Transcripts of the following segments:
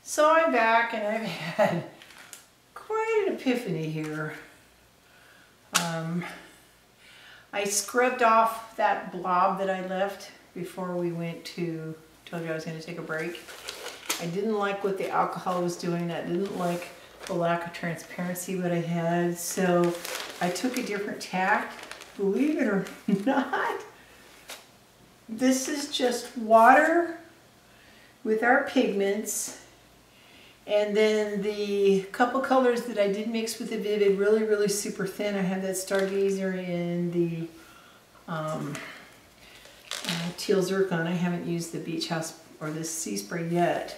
So I'm back and I've had quite an epiphany here. I scrubbed off that blob that I left before we went to, told you I was going to take a break. I didn't like what the alcohol was doing. I didn't like the lack of transparency that I had. So I took a different tack. Believe it or not, this is just water with our pigments. And then the couple colors that I did mix with the Vivid, really super thin. I have that Stargazer and the Teal Zircon. I haven't used the Beach House or the Sea Spray yet.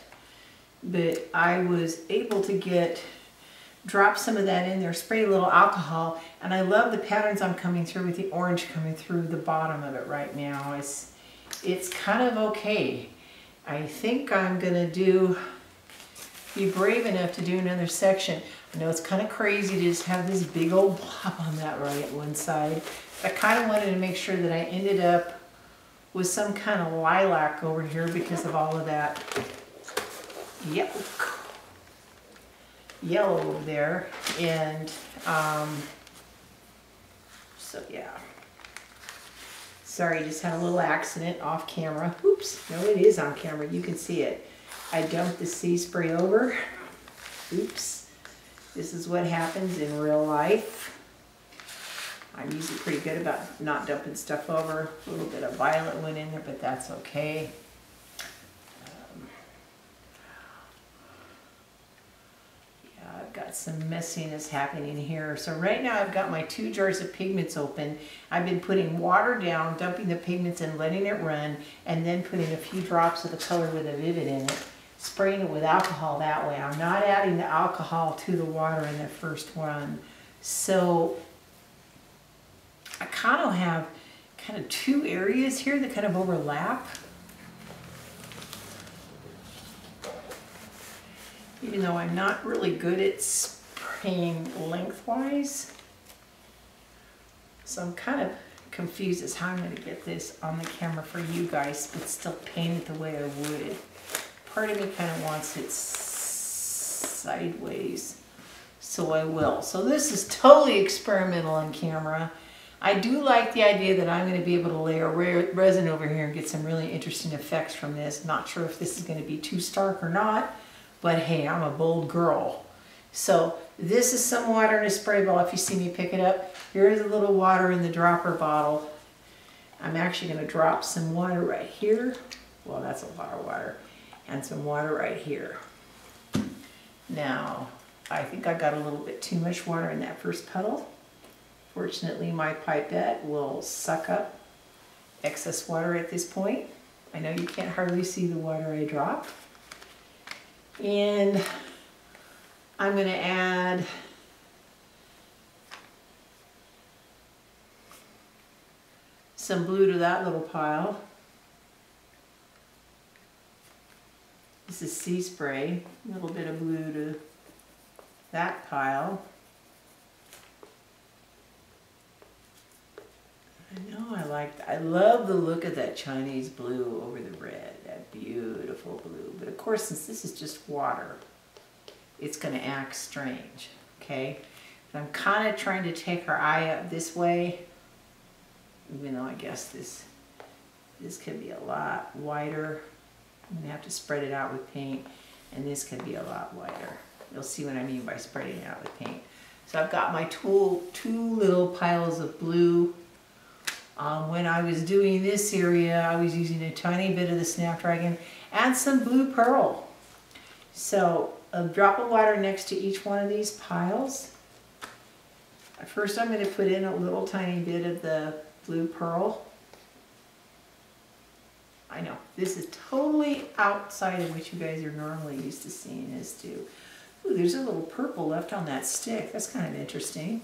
But I was able to drop some of that in there, spray a little alcohol. And I love the patterns I'm coming through with the orange coming through the bottom of it right now. It's kind of okay. I think I'm going to be brave enough to do another section. I know it's kind of crazy to just have this big old blob on that right at one side. I kind of wanted to make sure that I ended up with some kind of lilac over here because of all of that yellow over there. And so yeah. Sorry, just had a little accident off camera. Oops, no, it is on camera. You can see it. I dumped the Sea Spray over. Oops. This is what happens in real life. I'm usually pretty good about not dumping stuff over. A little bit of violet went in there, but that's okay. Yeah, I've got some messiness happening here. So right now I've got my 2 jars of pigments open. I've been putting water down, dumping the pigments and letting it run, and then putting a few drops of the color with a Vivid in it. Spraying it with alcohol that way. I'm not adding the alcohol to the water in the first run. So I kind of have 2 areas here that kind of overlap. Even though I'm not really good at spraying lengthwise. So I'm kind of confused as how I'm going to get this on the camera for you guys, but still paint it the way I would. Part of me kind of wants it sideways, so I will. So this is totally experimental on camera. I do like the idea that I'm going to be able to layer resin over here and get some really interesting effects from this. Not sure if this is going to be too stark or not, but hey, I'm a bold girl. So this is some water in a spray bottle. If you see me pick it up, here's a little water in the dropper bottle. I'm actually going to drop some water right here. Well, that's a lot of water. And some water right here. Now, I think I got a little bit too much water in that first puddle. Fortunately, my pipette will suck up excess water at this point. I know you can't hardly see the water I drop. And I'm going to add some blue to that little pile. This is Sea Spray, a little bit of blue to that pile. I love the look of that Chinese blue over the red, that beautiful blue. But of course, since this is just water, it's going to act strange, okay? But I'm kind of trying to take our eye up this way, even though I guess this could be a lot wider. I'm going to have to spread it out with paint, and this could be a lot wider. You'll see what I mean by spreading it out with paint. So I've got my two little piles of blue. When I was doing this area, I was using a tiny bit of the Snapdragon and some blue pearl. So a drop of water next to each one of these piles. First I'm going to put in a little tiny bit of the blue pearl. I know, this is totally outside of what you guys are normally used to seeing this do. Ooh, there's a little purple left on that stick. That's kind of interesting.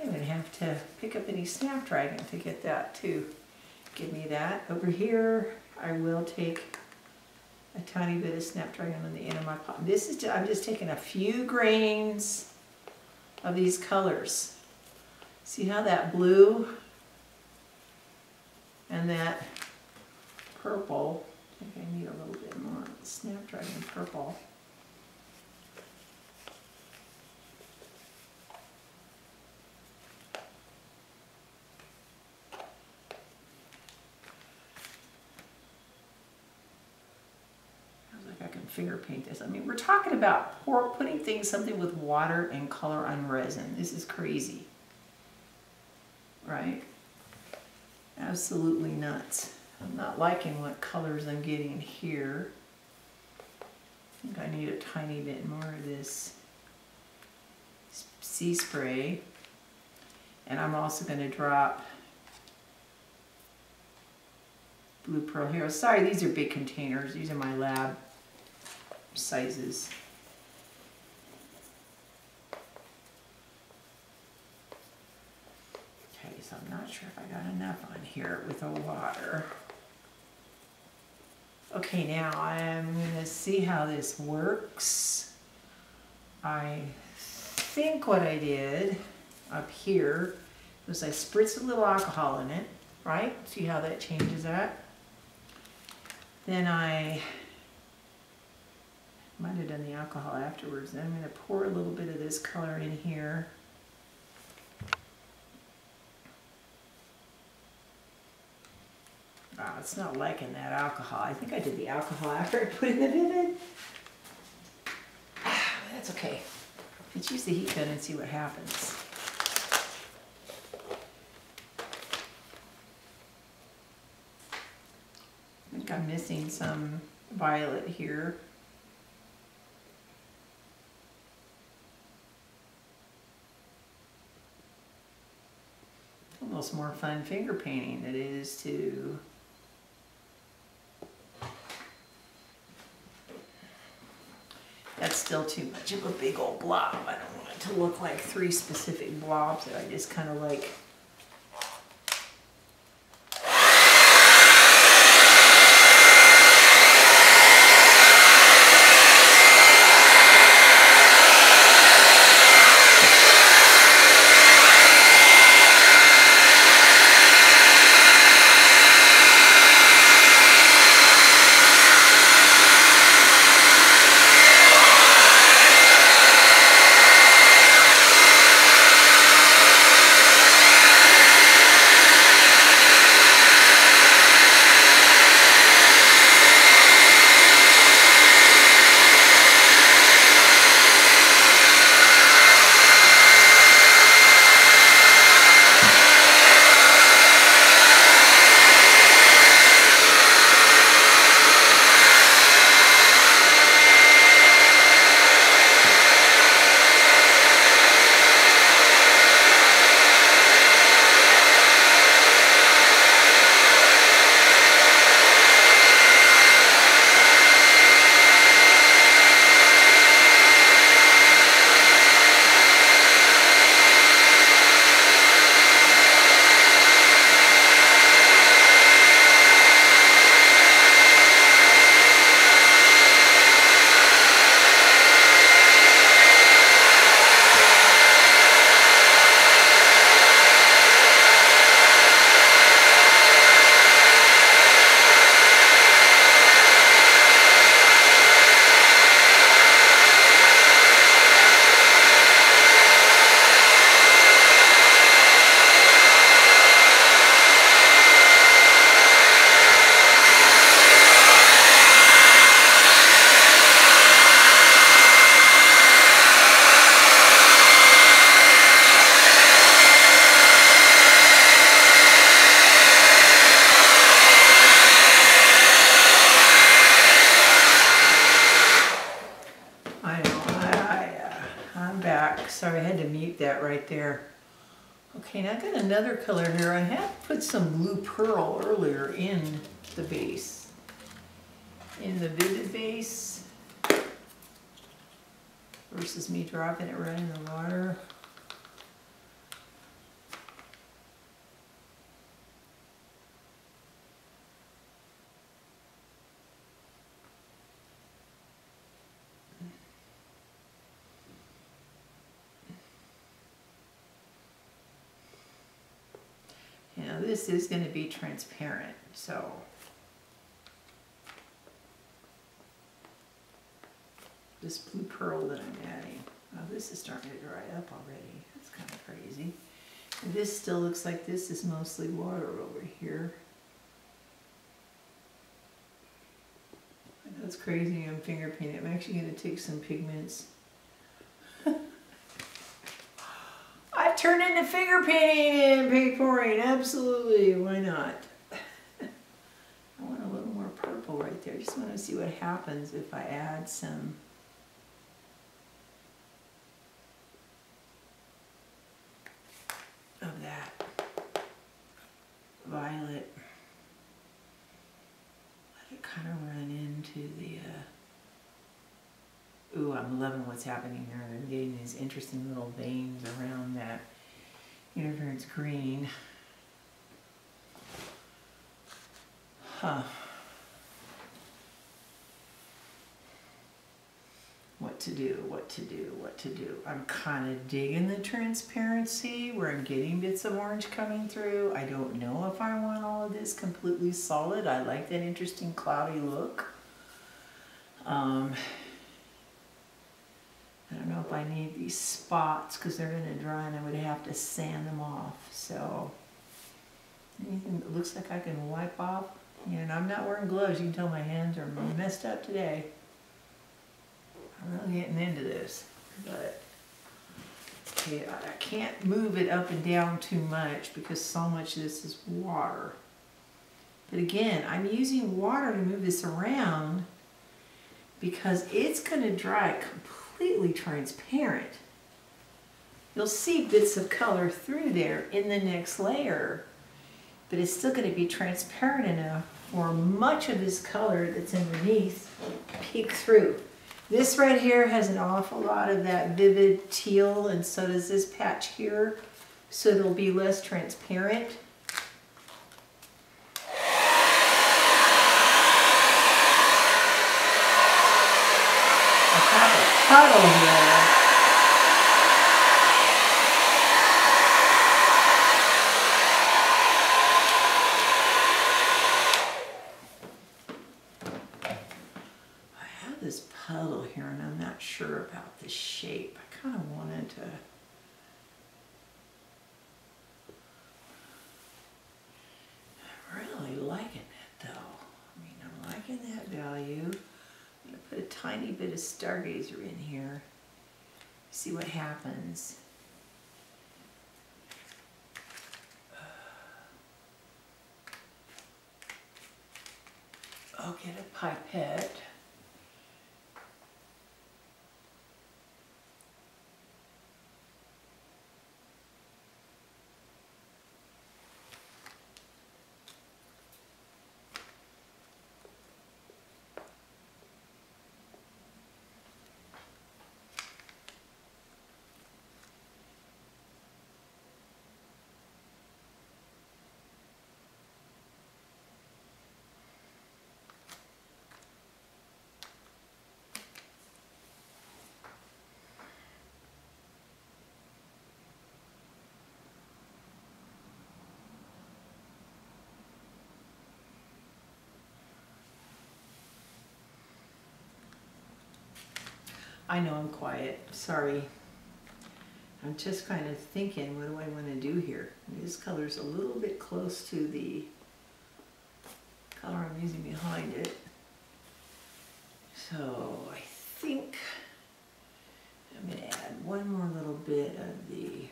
I'm going to have to pick up any Snapdragon to get that too. Give me that. Over here, I will take a tiny bit of Snapdragon on the end of my pot. I'm just taking a few grains of these colors. See how that blue and that purple think I need a little bit more Snapdragon purple. I can finger paint this. I mean, we're talking about putting something with water and color on resin. This is crazy, right? Absolutely nuts. I'm not liking what colors I'm getting here. I think I need a tiny bit more of this sea spray. And I'm also going to drop blue pearl here. Sorry, these are big containers. These are my lab sizes. Okay, so I'm not sure if I got enough on here with the water. Okay, now I'm gonna see how this works. I think what I did up here was I spritzed a little alcohol in it, right? See how that changes that? Then I might have done the alcohol afterwards. Then I'm going to pour a little bit of this color in here. Wow, it's not liking that alcohol. I think I did the alcohol after I put in the vivid. That's okay. Let's use the heat gun and see what happens. I think I'm missing some violet here. Almost more fun finger painting than it is to that's still too much of a big old blob. I don't want it to look like 3 specific blobs that I just kind of like. Sorry, I had to mute that right there. Okay, now I've got another color here. I have put some blue pearl earlier in the base, in the vivid base, versus me dropping it right in the water. Now this is going to be transparent, so this blue pearl that I'm adding. Oh, this is starting to dry up already. That's kind of crazy. And this still looks like this is mostly water over here. I know it's crazy, I'm finger painting. I'm actually going to take some pigments. I've turned into finger painting and paint pouring. Absolutely, why not? I want a little more purple right there. I just want to see what happens if I add some of that violet. Let it kind of run into the ooh, I'm loving what's happening here. I'm getting these interesting little veins around that interference green. Huh. What to do, what to do, what to do. I'm kind of digging the transparency where I'm getting bits of orange coming through. I don't know if I want all of this completely solid. I like that interesting cloudy look. I don't know if I need these spots because they're going to dry and I would have to sand them off. So anything that looks like I can wipe off. And I'm not wearing gloves. You can tell my hands are messed up today. I'm really getting into this. But okay, I can't move it up and down too much because so much of this is water. But again, I'm using water to move this around because it's going to dry completely transparent. You'll see bits of color through there in the next layer, but it's still going to be transparent enough for much of this color that's underneath to peek through. This right here has an awful lot of that vivid teal, and so does this patch here, so it'll be less transparent. Puddle here. I have this puddle here and I'm not sure about the shape. I kind of wanted to really liking it though. I mean, I'm liking that value. I'm going to put a tiny bit of Stargazer in here. See what happens. I'll get a pipette. I know I'm quiet, sorry. I'm just kind of thinking, what do I want to do here? This color's a little bit close to the color I'm using behind it. So I think I'm going to add one more little bit of the,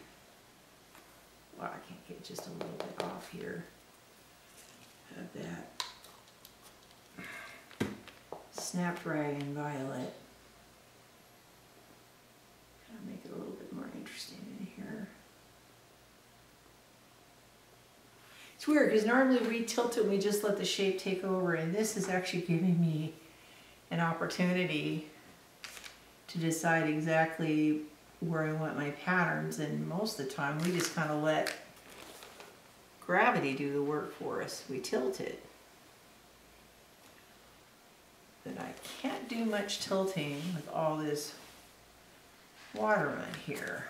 well, I can't get just a little bit off here of that Snapdragon Violet. Make it a little bit more interesting in here. It's weird because normally we tilt it and we just let the shape take over, and this is actually giving me an opportunity to decide exactly where I want my patterns, and most of the time we just kind of let gravity do the work for us. We tilt it. But I can't do much tilting with all this water on here.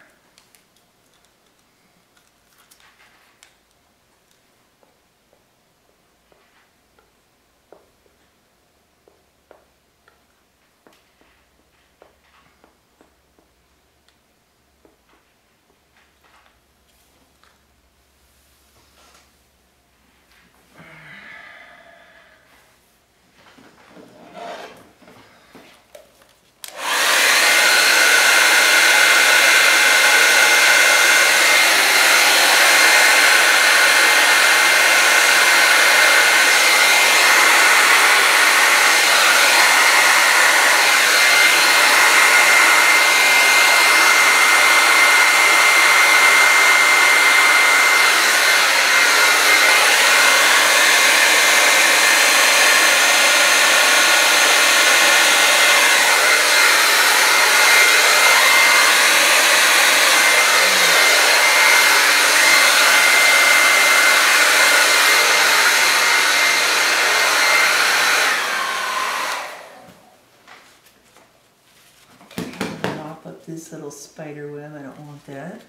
little spider web. I don't want that.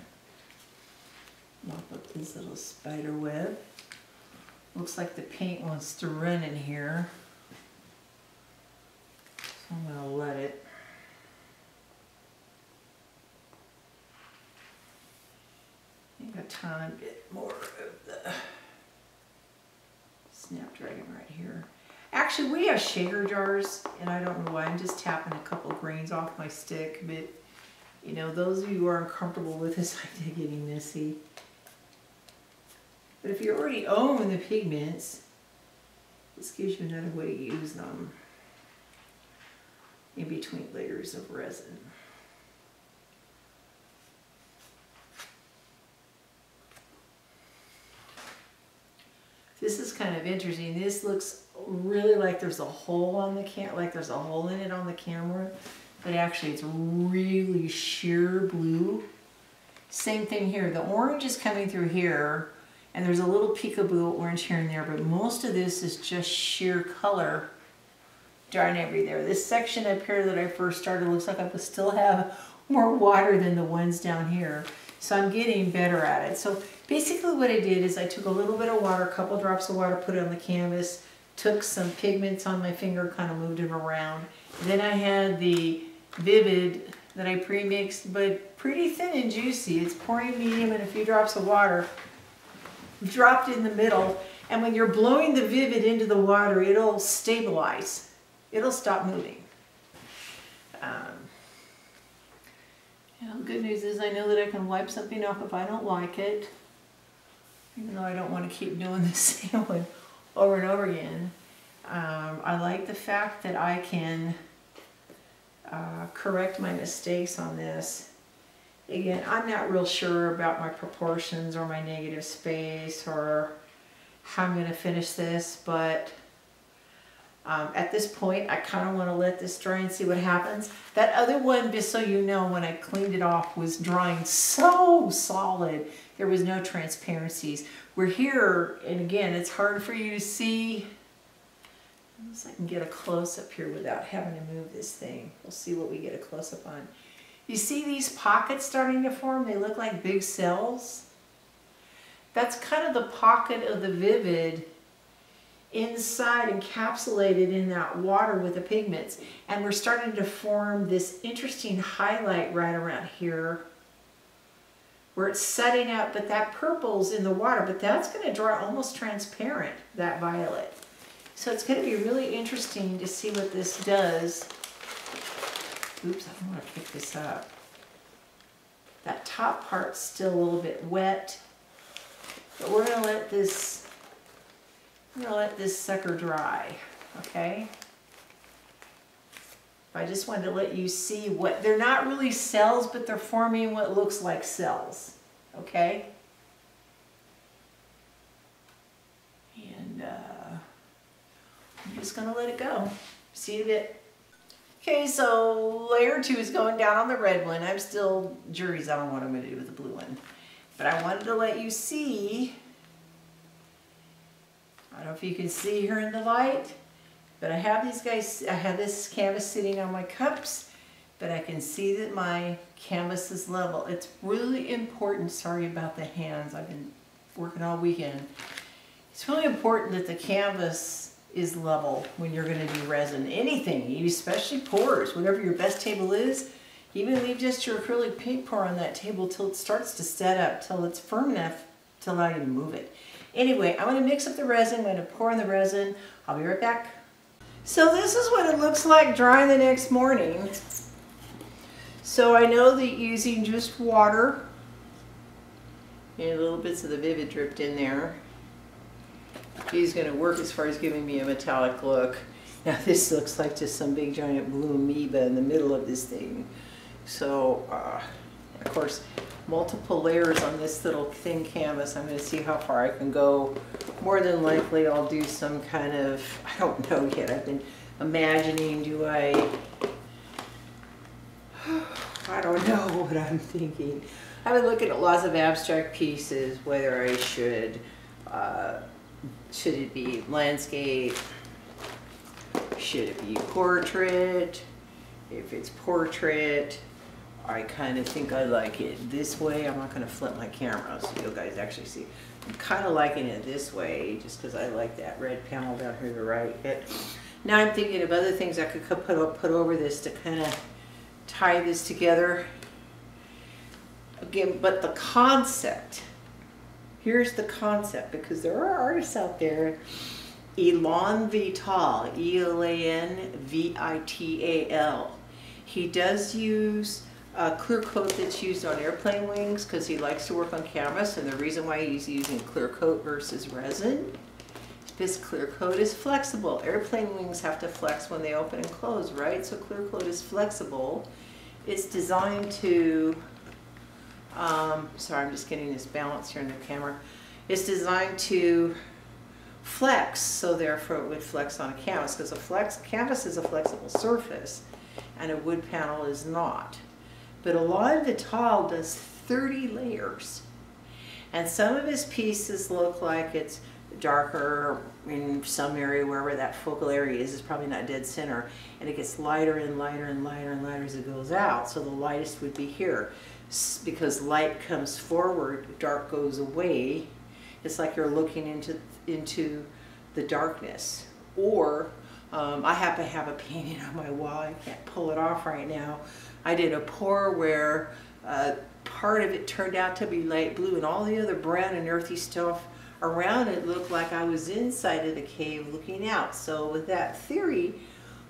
Mop up this little spider web. Looks like the paint wants to run in here. So I'm going to let it. I think a tiny bit more of the Snapdragon right here. Actually, we have shaker jars, and I don't know why. I'm just tapping a couple grains off my stick, but you know, those of you who are uncomfortable with this idea getting messy. But if you already own the pigments, this gives you another way to use them in between layers of resin. This is kind of interesting. This looks really like there's a hole on the like there's a hole in it on the camera, but actually it's really sheer blue. Same thing here. The orange is coming through here, and there's a little peekaboo orange here and there, but most of this is just sheer color drying everywhere. This section up here that I first started looks like I still have more water than the ones down here. So I'm getting better at it. So basically what I did is I took a little bit of water, a couple drops of water, put it on the canvas, took some pigments on my finger, kind of moved them around. Then I had the Vivid that I pre-mixed, but pretty thin and juicy. It's pouring medium and a few drops of water. Dropped in the middle, and when you're blowing the Vivid into the water, it'll stabilize. It'll stop moving. You know, the good news is I know that I can wipe something off if I don't like it, even though I don't want to keep doing the same one over and over again. I like the fact that I can correct my mistakes on this. Again, I'm not real sure about my proportions or my negative space or how I'm going to finish this, but at this point, I kind of want to let this dry and see what happens. That other one, just so you know, when I cleaned it off, was drying so solid. There was no transparencies. We're here, and again, it's hard for you to see. Unless I can get a close-up here without having to move this thing. We'll see what we get a close-up on. You see these pockets starting to form? They look like big cells. That's kind of the pocket of the Vivid inside, encapsulated in that water with the pigments. And we're starting to form this interesting highlight right around here where it's setting up, but that purple's in the water, but that's going to dry almost transparent, that violet. So it's going to be really interesting to see what this does. Oops, I don't want to pick this up. That top part's still a little bit wet, but we're going to let this sucker dry, okay? I just wanted to let you see what, they're not really cells, but they're forming what looks like cells, okay? And I'm just gonna let it go. See you in a bit. Okay, so layer 2 is going down on the red one. I'm still jury's on what I'm gonna do with the blue one. But I wanted to let you see, I don't know if you can see here in the light, but I have these guys, I have this canvas sitting on my cups, but I can see that my canvas is level. It's really important, sorry about the hands, I've been working all weekend. It's really important that the canvas is level when you're going to do resin. Anything, especially pours, whatever your best table is, even leave just your acrylic paint pour on that table till it starts to set up, till it's firm enough to allow you to move it. Anyway, I'm going to mix up the resin, I'm going to pour in the resin. I'll be right back. So this is what it looks like drying the next morning. So I know that using just water, and little bits of the Vivid dripped in there, is going to work as far as giving me a metallic look. Now this looks like just some big giant blue amoeba in the middle of this thing. So, of course, multiple layers on this little thin canvas. I'm going to see how far I can go. More than likely I'll do some kind of, I don't know yet, I've been imagining, I don't know what I'm thinking. I've been looking at lots of abstract pieces, whether I should it be landscape, should it be portrait, if it's portrait, I kind of think I like it this way. I'm not going to flip my camera so you guys actually see. I'm kind of liking it this way just because I like that red panel down here to the right. Now I'm thinking of other things I could put over this to kind of tie this together. Again, but the concept, here's the concept, because there are artists out there, Elan Vital, E-L-A-N-V-I-T-A-L. He does use a clear coat that's used on airplane wings because he likes to work on canvas, and the reason why he's using clear coat versus resin, this clear coat is flexible. Airplane wings have to flex when they open and close, right? So clear coat is flexible. It's designed to, sorry, I'm just getting this balance here in the camera. It's designed to flex, so therefore it would flex on a canvas, because canvas is a flexible surface and a wood panel is not. But Elan Vital does 30 layers, and some of his pieces look like it's darker in some area, wherever that focal area is probably not dead center, and it gets lighter and lighter and lighter and lighter as it goes out. So the lightest would be here, because light comes forward, dark goes away. It's like you're looking into the darkness. Or I happen to have a painting on my wall. I can't pull it off right now. I did a pour where part of it turned out to be light blue, and all the other brown and earthy stuff around it looked like I was inside of the cave looking out. So with that theory,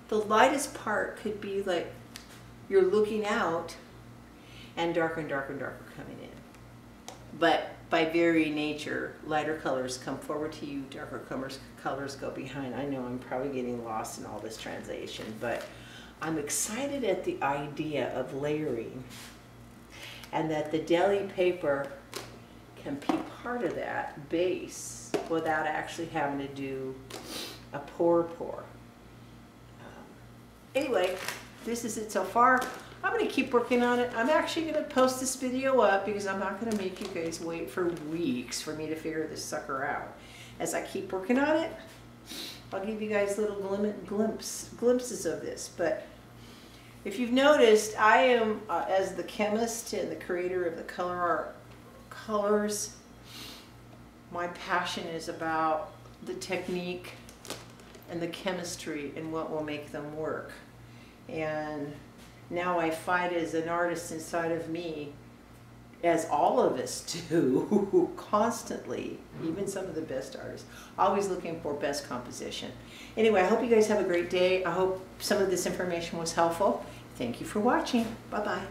the lightest part could be like you're looking out, and darker and darker and darker coming in. But by very nature, lighter colors come forward to you, darker colors go behind. I know I'm probably getting lost in all this translation, but I'm excited at the idea of layering, and that the deli paper can be part of that base without actually having to do a pour. Anyway, this is it so far. I'm going to keep working on it. I'm actually going to post this video up because I'm not going to make you guys wait for weeks for me to figure this sucker out. As I keep working on it, I'll give you guys little glimpses of this. But if you've noticed, I am, as the chemist and the creator of the color art colors, my passion is about the technique and the chemistry and what will make them work. And now I fight as an artist inside of me, as all of us do, constantly, even some of the best artists, always looking for best composition. Anyway, I hope you guys have a great day. I hope some of this information was helpful. Thank you for watching. Bye-bye.